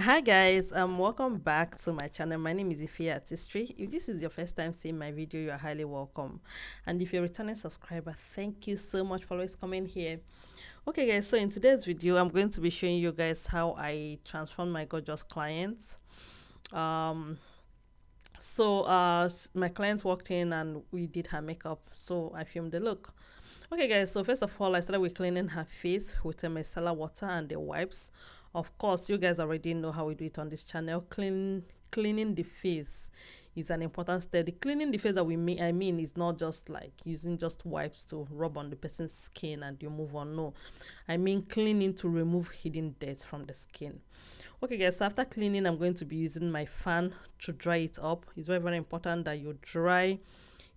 Hi guys, welcome back to my channel. My name is Ify Artistry. If this is your first time seeing my video, you are highly welcome. And if you're a returning subscriber, thank you so much for always coming here. Okay guys, so in today's video, I'm going to be showing you guys how I transform my gorgeous clients. Um my client walked in and we did her makeup, so I filmed the look. Okay guys, so first of all, I started with cleaning her face with a micellar water and the wipes. Of course, you guys already know how we do it on this channel. Cleaning the face is an important step. The cleaning the face that I mean is not just like using just wipes to rub on the person's skin and you move on. No, I mean cleaning to remove hidden dirt from the skin. Okay guys, so after cleaning, I'm going to be using my fan to dry it up. It's very, very important that you dry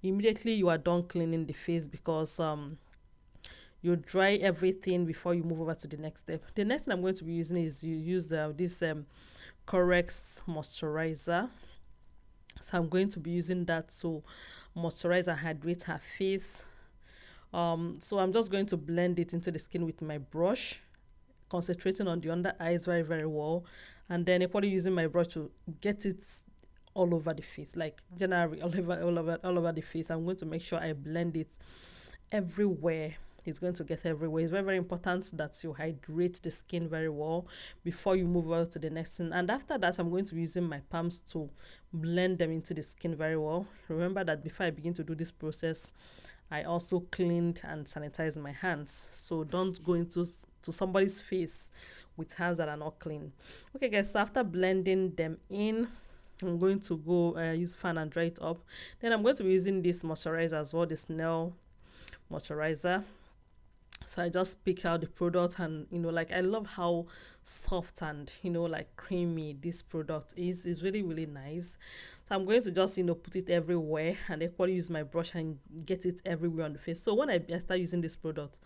immediately you are done cleaning the face, because you dry everything before you move over to the next step. The next thing I'm going to be using is you use this Corrects moisturizer. So I'm going to be using that to moisturize and hydrate her face. So I'm just going to blend it into the skin with my brush, concentrating on the under eyes very, very well, and then equally using my brush to get it all over the face, like generally all over the face. I'm going to make sure I blend it everywhere. It's going to get everywhere. It's very, very important that you hydrate the skin very well before you move on to the next thing. And after that, I'm going to be using my palms to blend them into the skin very well. Remember that before I begin to do this process, I also cleaned and sanitized my hands. So don't go into somebody's face with hands that are not clean. Okay guys, so after blending them in, I'm going to go use fan and dry it up. Then I'm going to be using this moisturizer as well, this nail moisturizer. So I just pick out the product, and like I love how soft and like creamy this product is. It's really, really nice. So I'm going to just put it everywhere and equally use my brush and get it everywhere on the face. So when I start using this product,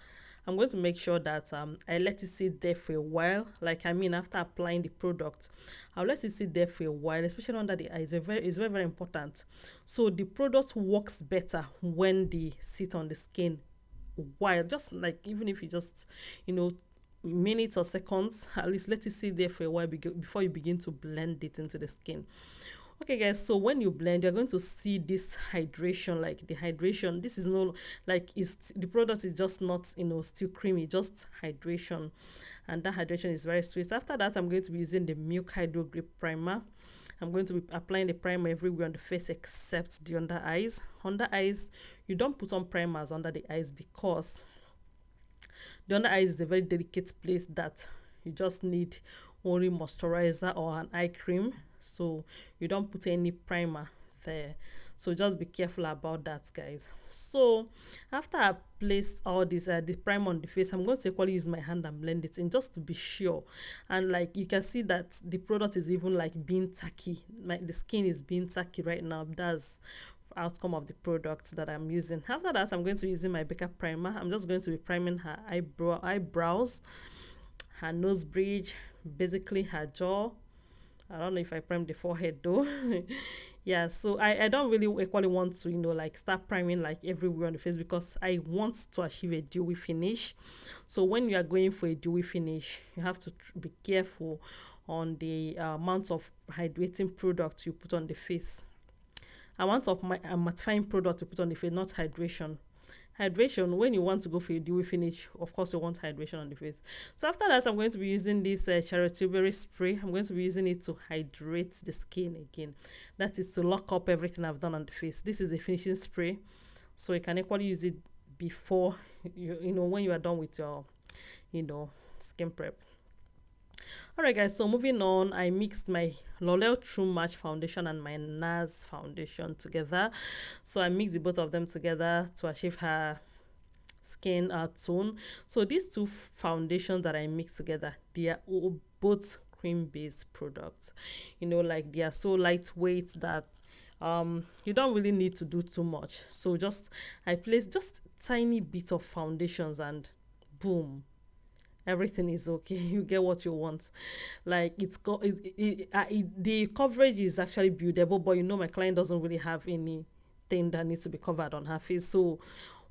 I'm going to make sure that I let it sit there for a while. Like, I mean, after applying the product, I'll let it sit there for a while, especially under the eyes. It's very, very important. So the product works better when they sit on the skin while, just like, even if you just minutes or seconds, at least let it sit there for a while before you begin to blend it into the skin. Okay guys, so when you blend, you're going to see this hydration. Like, the hydration, this is no, like, it's the product is just not still creamy, just hydration, and that hydration is very sweet. After that, I'm going to be using the Milk Hydro Grip Primer. I'm going to be applying the primer everywhere on the face except the under eyes. Under eyes, you don't put on primers under the eyes, because the under eyes is a very delicate place that you just need only moisturizer or an eye cream. So you don't put any primer there. So just be careful about that, guys. So after I place all this the primer on the face, I'm going to equally use my hand and blend it in, just to be sure. And like, you can see that the product is even like being tacky. The skin is being tacky right now. That's outcome of the product that I'm using. After that, I'm going to be using my Becca primer. I'm just going to be priming her eyebrows, her nose bridge, basically her jaw. I don't know if I primed the forehead though. Yeah, so I don't really equally want to like start priming like everywhere on the face, because I want to achieve a dewy finish. So when you are going for a dewy finish, you have to be careful on the amount of hydrating product you put on the face. Amount of my mattifying product to put on the face, not hydration. Hydration, when you want to go for a dewy finish, of course you want hydration on the face. So after that, I'm going to be using this Charlse spray. I'm going to be using it to hydrate the skin again. That is to lock up everything I've done on the face. This is a finishing spray, so you can equally use it before when you are done with your skin prep. Alright guys, so moving on, I mixed my Loreal True Match foundation and my NARS foundation together. So I mixed the both of them together to achieve her skin tone. So these two foundations that I mixed together, they are both cream based products. Like, they are so lightweight that you don't really need to do too much. So I placed just tiny bit of foundations, and boom, everything is okay. You get what you want. Like, the coverage is actually buildable, but my client doesn't really have anything that needs to be covered on her face. So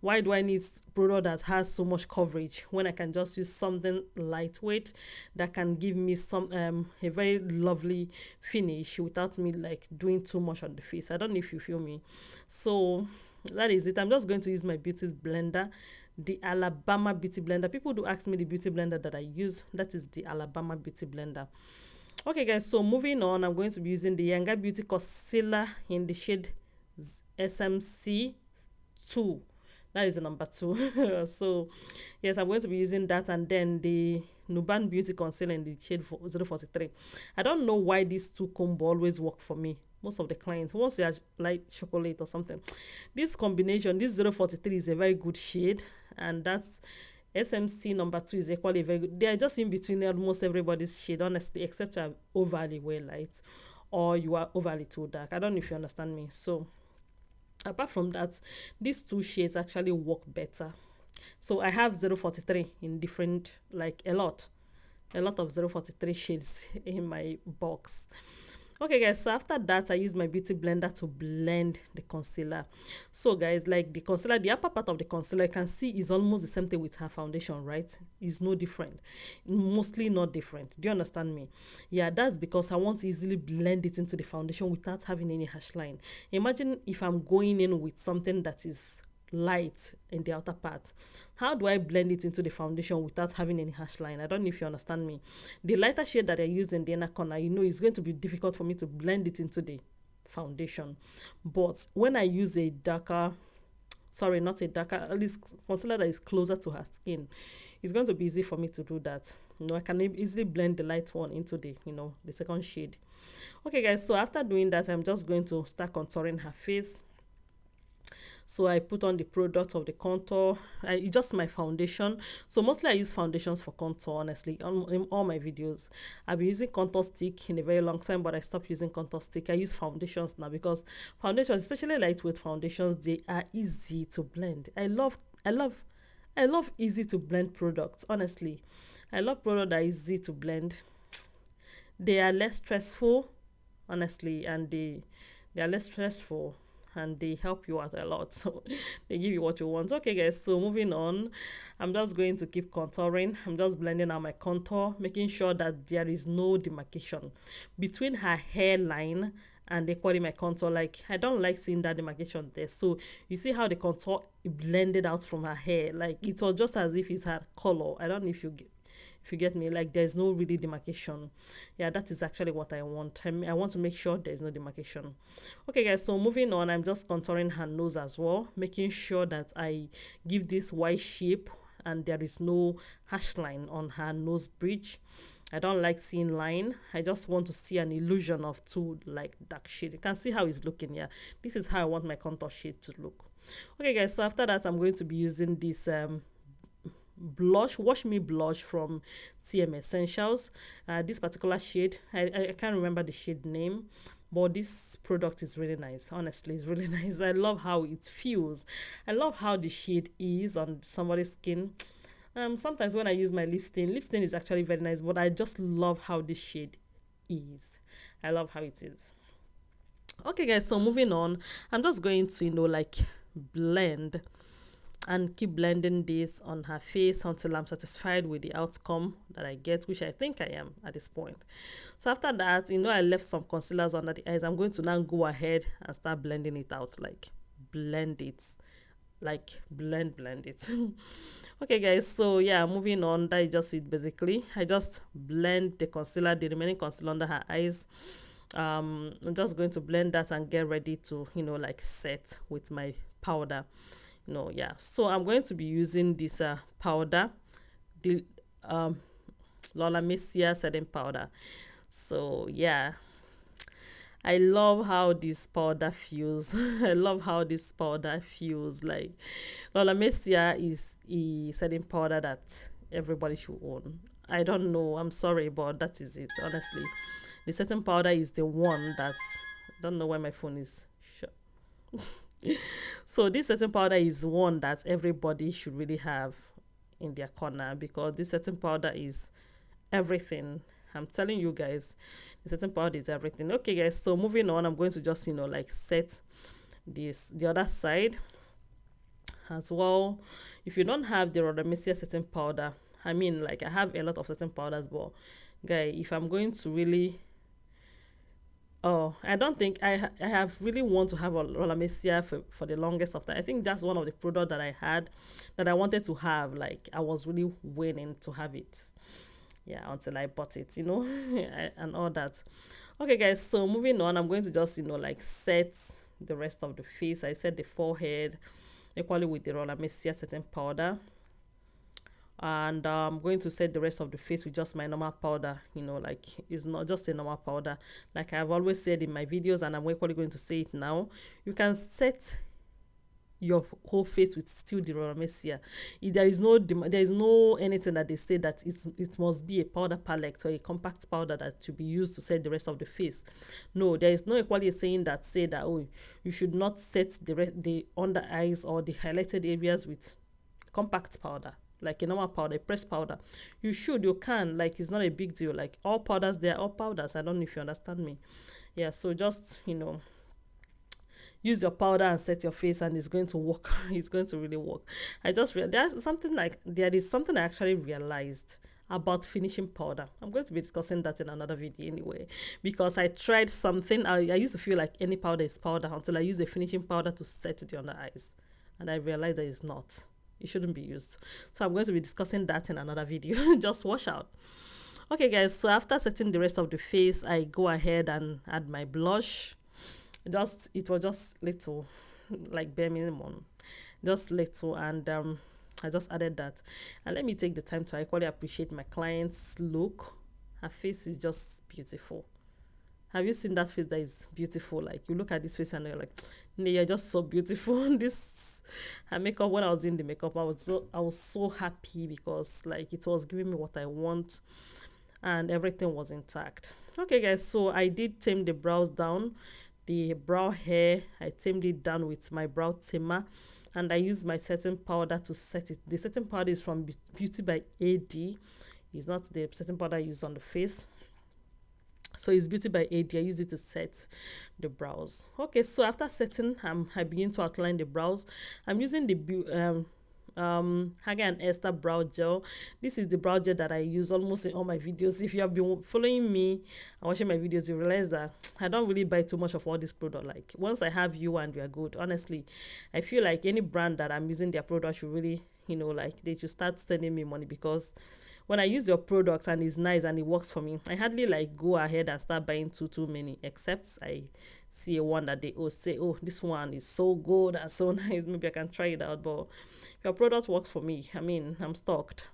Why do I need product that has so much coverage when I can just use something lightweight that can give me some a very lovely finish without me like doing too much on the face? I don't know if you feel me. So that is it. I'm just going to use my beauty blender, the Alabama beauty blender. People do ask me the beauty blender that I use. That is the Alabama beauty blender. Okay guys, so moving on, I'm going to be using the Younger Beauty concealer in the shade SMC 2. That is the number 2. So yes, I'm going to be using that, and then the Nuban Beauty concealer in the shade 043. I don't know why these two combo always work for me. Most of the clients, once you are like chocolate or something, this combination, this 043 is a very good shade, and that's SMC number 2 is equally very good. They are just in between almost everybody's shade, honestly, except you are overly well light or you are overly too dark. I don't know if you understand me. So apart from that, these two shades actually work better. So I have 043 in different, like a lot of 043 shades in my box. Okay guys, so after that I use my beauty blender to blend the concealer. So guys, like the concealer, the upper part of the concealer, you can see is almost the same thing with her foundation, right? It's no different, mostly not different. Do you understand me? Yeah, that's because I want to easily blend it into the foundation without having any harsh line. Imagine if I'm going in with something that is light in the outer part. How do I blend it into the foundation without having any harsh line? I don't know if you understand me. The lighter shade that I use in the inner corner, you know, it's going to be difficult for me to blend it into the foundation. But when I use a darker, sorry, not a darker, at least concealer that is closer to her skin, it's going to be easy for me to do that. You know, I can easily blend the light one into the, you know, the second shade. Okay guys, so after doing that, I'm just going to start contouring her face. So I put on the product of the contour. It's just my foundation. So mostly I use foundations for contour, honestly. In all my videos, I've been using contour stick in a very long time, but I stopped using contour stick. I use foundations now because foundations, especially lightweight foundations, they are easy to blend. I love easy to blend products, honestly. I love products that are easy to blend. They are less stressful, honestly, and they are less stressful, and they help you out a lot. So they give you what you want. Okay guys, so moving on, I'm just going to keep contouring. I'm just blending out my contour, making sure that there is no demarcation between her hairline and equally my contour. Like, I don't like seeing that demarcation there. So you see how the contour blended out from her hair, like it was just as if it's her color. I don't know if you get me, like there's no really demarcation. Yeah, that is actually what I want. I want to make sure there's no demarcation. Okay guys, so moving on, I'm just contouring her nose as well, making sure that I give this white shape and there is no harsh line on her nose bridge. I don't like seeing line. I just want to see an illusion of two like dark shade. You can see how it's looking. Yeah, this is how I want my contour shade to look. Okay guys, so after that, I'm going to be using this blush, Wash Me blush from TM Essentials. This particular shade, I can't remember the shade name, but this product is really nice. Honestly, it's really nice. I love how it feels. I love how the shade is on somebody's skin. Sometimes when I use my lip stain is actually very nice, but I just love how this shade is. I love how it is. Okay guys, so moving on, I'm just going to, you know, like blend and keep blending this on her face until I'm satisfied with the outcome that I get, which I think I am at this point. So after that, you know, I left some concealers under the eyes. I'm going to now go ahead and start blending it out, like blend it, like blend it. Okay guys, so yeah, moving on, that is just it. Basically, I just blend the concealer, the remaining concealer under her eyes. I'm just going to blend that and get ready to, you know, like set with my powder. No, yeah, so I'm going to be using this powder, the Mercier setting powder. So yeah, I love how this powder feels. I love how this powder feels. Like, Mercier is a setting powder that everybody should own. I don't know, I'm sorry, but that is it. Honestly, the setting powder is the one that's, I don't know why my phone is shut. So this setting powder is one that everybody should really have in their corner, because this setting powder is everything. I'm telling you guys, the setting powder is everything. Okay guys, so moving on, I'm going to just, you know, like set this the other side. as well. If you don't have the mercier setting powder, I mean, like, I have a lot of setting powders, but guy, if I'm going to really, oh, I don't think I have really want to have a mercier for the longest of time. I think that's one of the products that I had that I wanted to have. Like, I was really waiting to have it. Yeah, until I bought it, and all that. Okay, guys, so moving on, I'm going to just, like, set the rest of the face. I set the forehead equally with the mercier setting powder, and I'm going to set the rest of the face with just my normal powder. Like, it's not just a normal powder, like I've always said in my videos, and I'm equally going to say it now. You can set your whole face with still the mercier. There is no anything that they say that it must be a powder palette or a compact powder that should be used to set the rest of the face. No, there is no equally saying that say that, oh, you should not set the under eyes or the highlighted areas with compact powder, like a normal powder, a pressed powder. You can, like, it's not a big deal. Like, all powders, they're all powders. I don't know if you understand me. Yeah, so just, use your powder and set your face, and it's going to work. It's going to really work. There is something I actually realized about finishing powder. I'm going to be discussing that in another video anyway, because I tried something. I used to feel like any powder is powder until I use a finishing powder to set the under eyes, and I realized that it's not. It shouldn't be used. So I'm going to be discussing that in another video. Just watch out. Okay, guys, so after setting the rest of the face, I go ahead and add my blush. It was just little, like bare minimum, just little, and I just added that. And let me take the time to equally appreciate my client's look. Her face is just beautiful. Have you seen that face that is beautiful? Like, you look at this face and you're like, "Nee, you're just so beautiful." This her makeup, when I was in the makeup, I was so happy because, like, it was giving me what I want, and everything was intact. Okay, guys, so I did tame the brows down. The brow hair, I tamed it down with my brow tamer, and I used my setting powder to set it. The setting powder is from Beauty by AD. It's not the setting powder I use on the face. So it's Beauty by AD. I use it to set the brows. Okay, so after setting, I begin to outline the brows. I'm using the Haga and Esther brow gel. This is the brow gel that I use almost in all my videos. If you have been following me and watching my videos, you realize that I don't really buy too much of all this product. Like, once I have you and we are good, honestly, I feel like any brand that I'm using their product should really, like, they should start sending me money, because when I use your product and it's nice and it works for me, I hardly, like, go ahead and start buying too many, except I see a one that they say, oh, this one is so good and so nice, maybe I can try it out. But if your product works for me, I mean, I'm stoked.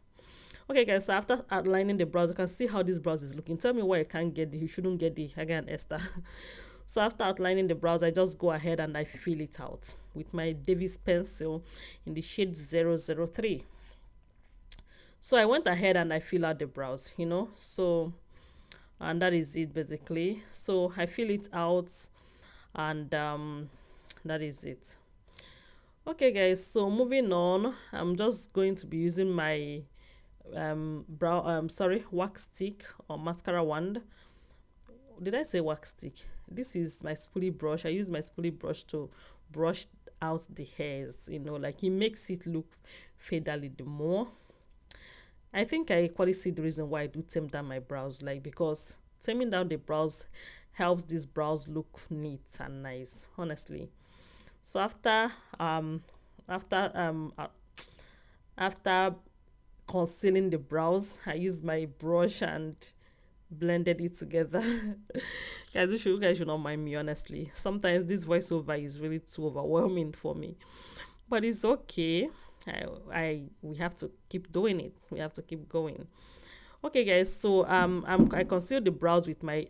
Okay, guys, so after outlining the brows, you can see how this brows is looking. Tell me why you shouldn't get the Haga and Esther. So after outlining the brows, I just go ahead and I fill it out with my Davis pencil in the shade 003. So I went ahead and I fill out the brows, so, and that is it basically. So I fill it out, and that is it. Okay, guys, so moving on, I'm just going to be using my wax stick or mascara wand. Did I say wax stick? This is my spoolie brush. I use my spoolie brush to brush out the hairs, like, it makes it look faderly the more. I think I equally see the reason why I do tame down my brows, like, because taming down the brows helps these brows look neat and nice, honestly. So after concealing the brows, I used my brush and blended it together. Guys, you guys should not mind me, honestly. Sometimes this voiceover is really too overwhelming for me, but it's okay. We have to keep doing it. We have to keep going. Okay, guys, so I concealed the brows with my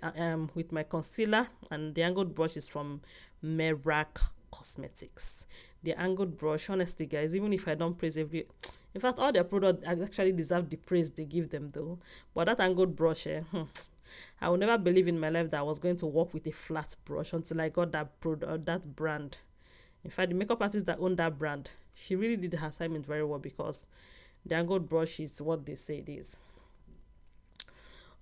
concealer, and the angled brush is from Merak Cosmetics. The angled brush, honestly, guys, even if I don't praise in fact, all their products actually deserve the praise they give them, though. But that angled brush, I will never believe in my life that I was going to work with a flat brush until I got that brand. In fact, the makeup artist that owned that brand, she really did her assignment very well, because the angled brush is what they say it is.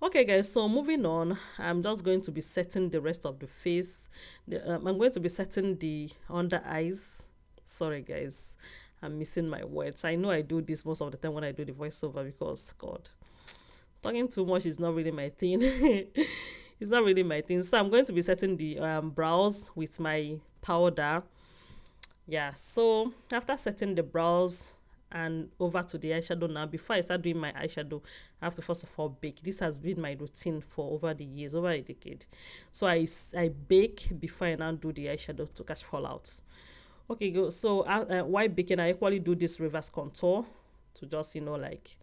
Okay, guys, so moving on, I'm just going to be setting the rest of the face. I'm going to be setting the under eyes. Sorry, guys, I'm missing my words. I know I do this most of the time when I do the voiceover because God, talking too much is not really my thing. It's not really my thing. So I'm going to be setting the brows with my powder. Yeah, so after setting the brows and over to the eyeshadow now, before I start doing my eyeshadow, I have to first of all bake. This has been my routine for over the years, over a decade. So I bake before I now do the eyeshadow to catch fallouts. Okay, go. So while baking, I equally do this reverse contour to just, like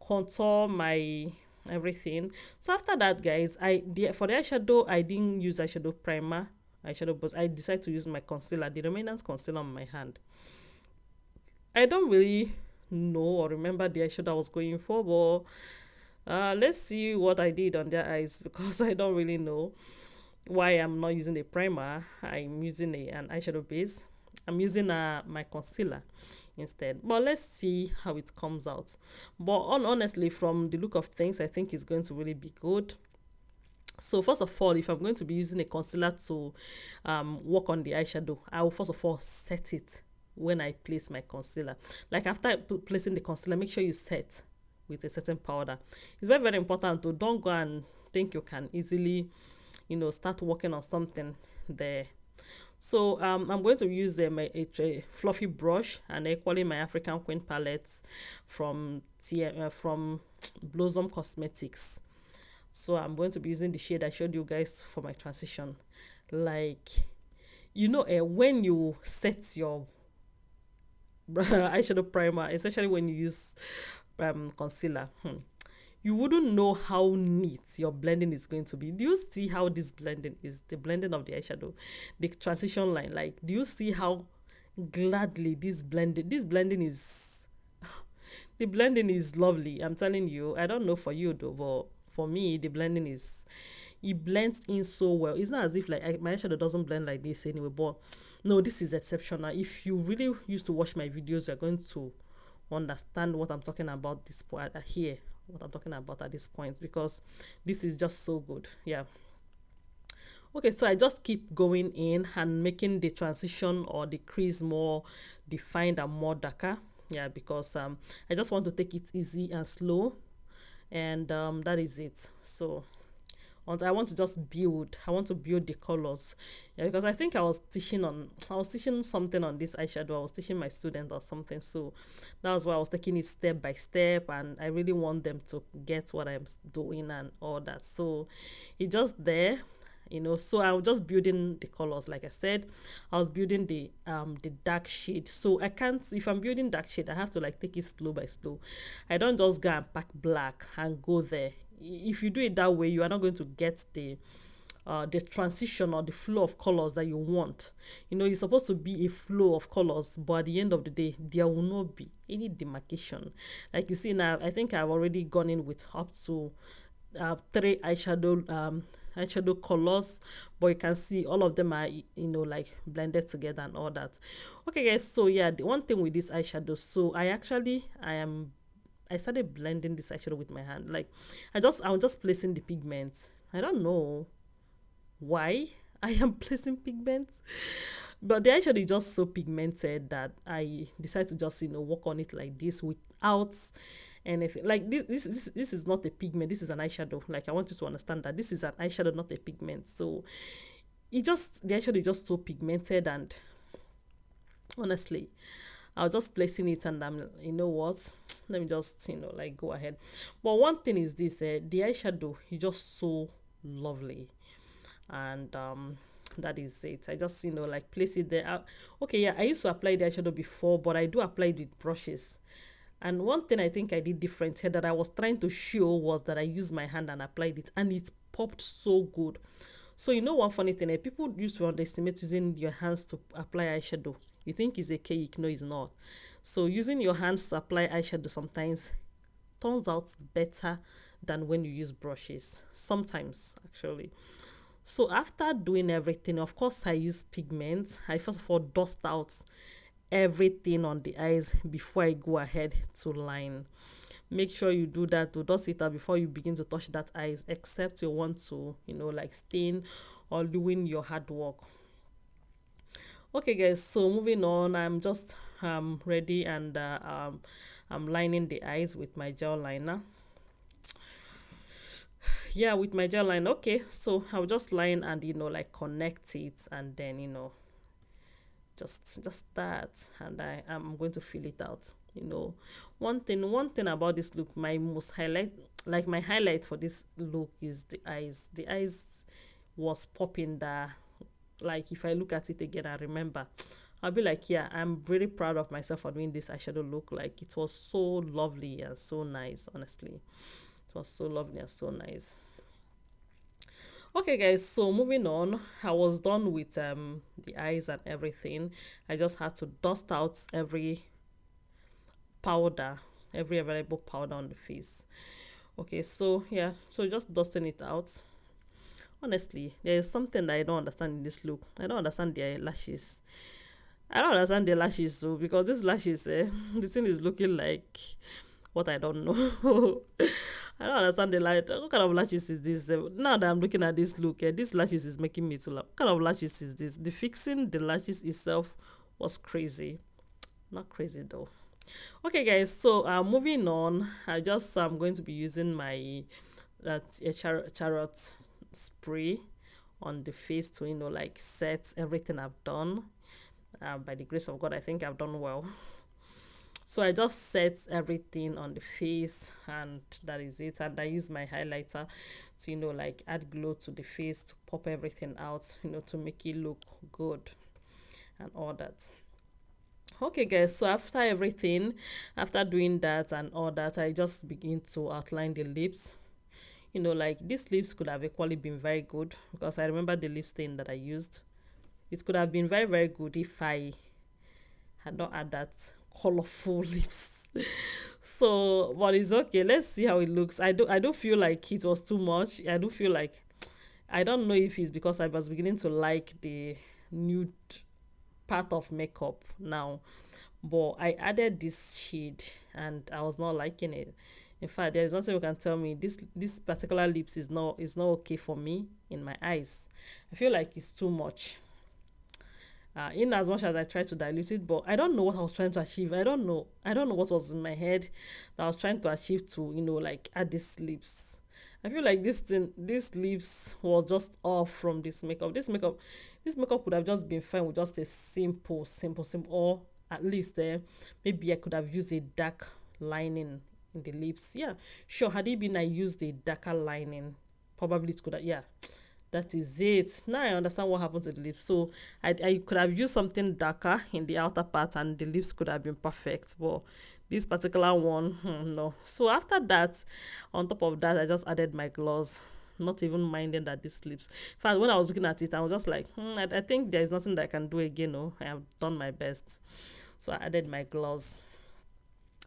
contour my everything. So after that, guys, for the eyeshadow, I didn't use eyeshadow primer, eyeshadow, but I decided to use my concealer, the remaining concealer on my hand. I don't really know or remember the eyeshadow I was going for, but let's see what I did on their eyes because I don't really know why I'm not using a primer. I'm using an eyeshadow base. I'm using my concealer instead, but let's see how it comes out. But honestly, from the look of things, I think it's going to really be good. So first of all, if I'm going to be using a concealer to work on the eyeshadow, I will first of all set it when I place my concealer. Like after placing the concealer, make sure you set with a certain powder. It's very, very important to don't go and think you can easily, start working on something there. So I'm going to use a fluffy brush and equally my African Queen palette from Blossom Cosmetics. So I'm going to be using the shade I showed you guys for my transition. Like, when you set your eyeshadow primer, especially when you use concealer, you wouldn't know how neat your blending is going to be. Do you see how this blending is? The blending of the eyeshadow, the transition line. Like, do you see how gladly this blending is? The blending is lovely. I'm telling you. I don't know for you though, but for me, the blending is. It blends in so well. It's not as if like my eyeshadow doesn't blend like this anyway. But no, this is exceptional. If you really used to watch my videos, you're going to understand what I'm talking about this point here, what I'm talking about at this point, because this is just so good. Yeah. Okay, so I just keep going in and making the transition or the crease more defined and more darker. Yeah, because I just want to take it easy and slow, and that is it. So I want to just build. I want to build the colors. Yeah, because I think I was teaching something on this eyeshadow. I was teaching my student or something. So that was why I was taking it step by step, and I really want them to get what I'm doing and all that. So it's just there. So I was just building the colors. Like I said, I was building the dark shade. So I can't, if I'm building dark shade, I have to like take it slow by slow. I don't just go and pack black and go there. If you do it that way, you are not going to get the transition or the flow of colors that you want. It's supposed to be a flow of colors, but at the end of the day, there will not be any demarcation. Like you see now, I think I've already gone in with up to 3 eyeshadow colors, but you can see all of them are like blended together and all that. Okay guys, so yeah, the one thing with this eyeshadow, so I started blending this eyeshadow with my hand. Like I was just placing the pigments. I don't know why I am placing pigments, but the eyeshadow is just so pigmented that I decided to just work on it like this without anything. Like this is not a pigment, this is an eyeshadow. Like I want you to understand that this is an eyeshadow, not a pigment. So the eyeshadow is just so pigmented, and honestly I was just placing it, and you know what, let me just like go ahead. But one thing is this, the eyeshadow is just so lovely, and that is it. I just like place it there. Okay, yeah, I used to apply the eyeshadow before, but I do apply it with brushes. And one thing I think I did different here that I was trying to show was that I used my hand and applied it, and it popped so good. So one funny thing, people used to underestimate using your hands to apply eyeshadow. You think it's a cake, no, it's not. So using your hands to apply eyeshadow sometimes turns out better than when you use brushes. Sometimes, actually. So after doing everything, of course, I use pigment. I first of all dust out everything on the eyes before I go ahead to line. Make sure you do that, to dust it out before you begin to touch that eyes, except you want to like stain or doing your hard work. Okay guys, so moving on, I'm just ready, and I'm lining the eyes with my gel liner. Yeah, with my gel line. Okay, so I'll just line and like connect it, and then just that, and I'm going to fill it out. One thing about this look, my most highlight, like my highlight for this look, is the eyes. The eyes was popping there. Like if I look at it again, I remember, I'll be like, yeah, I'm really proud of myself for doing this eyeshadow look. Like it was so lovely and so nice, honestly. It was so lovely and so nice. Okay guys, so moving on, I was done with the eyes and everything. I just had to dust out every powder, every available powder on the face. Okay, so yeah, so just dusting it out. Honestly, there is something that I don't understand in this look. I don't understand the lashes. I don't understand the lashes, so because these lashes, the thing is looking like what I don't know. I don't understand the light. What kind of lashes is this? Now that I'm looking at this look, this lashes is making me to laugh. What kind of lashes is this? The fixing the lashes itself was crazy. Not crazy though. Okay, guys. So moving on. I'm going to be using my Charlse spray on the face to like set everything I've done. By the grace of God, I think I've done well. So I just set everything on the face, and that is it. And I use my highlighter to like add glow to the face, to pop everything out, to make it look good and all that. Okay guys, so after doing that and all that, I just begin to outline the lips. Like these lips could have equally been very good, because I remember the lip stain that I used. It could have been very, very good if I had not had that colorful lips. So but it's okay, let's see how it looks. I do feel like it was too much. I do feel like, I don't know if it's because I was beginning to like the nude part of makeup now, but I added this shade and I was not liking it. In fact, there is nothing you can tell me this particular lips is not okay for me in my eyes. I feel like it's too much. In as much as I tried to dilute it, but I don't know what I was trying to achieve. I don't know what was in my head that I was trying to achieve to like add these lips. I feel like this lips was just off from this makeup would have just been fine with just a simple, or at least maybe I could have used a dark lining in the lips. Yeah, sure, had it been I used a darker lining, probably it could have, yeah, that is it. Now I understand what happened to the lips. So I could have used something darker in the outer part, and the lips could have been perfect. But this particular one, no. So after that, on top of that, I just added my gloss, not even minding that this lips. In fact, when I was looking at it, I was just like, I think there is nothing that I can do again. No, I have done my best. So I added my gloss.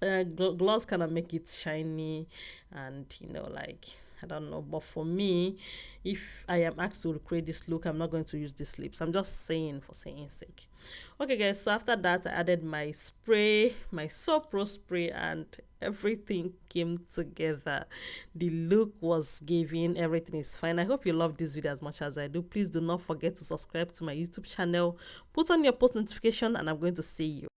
Gloss kind of make it shiny, and like, I don't know, but for me, if I am asked to recreate this look, I'm not going to use these lips. I'm just saying for saying sake. Okay guys, so after that, I added my spray, my Soo Pro spray, and everything came together. The look was giving, everything is fine. I hope you love this video as much as I do. Please do not forget to subscribe to my YouTube channel, put on your post notification, and I'm going to see you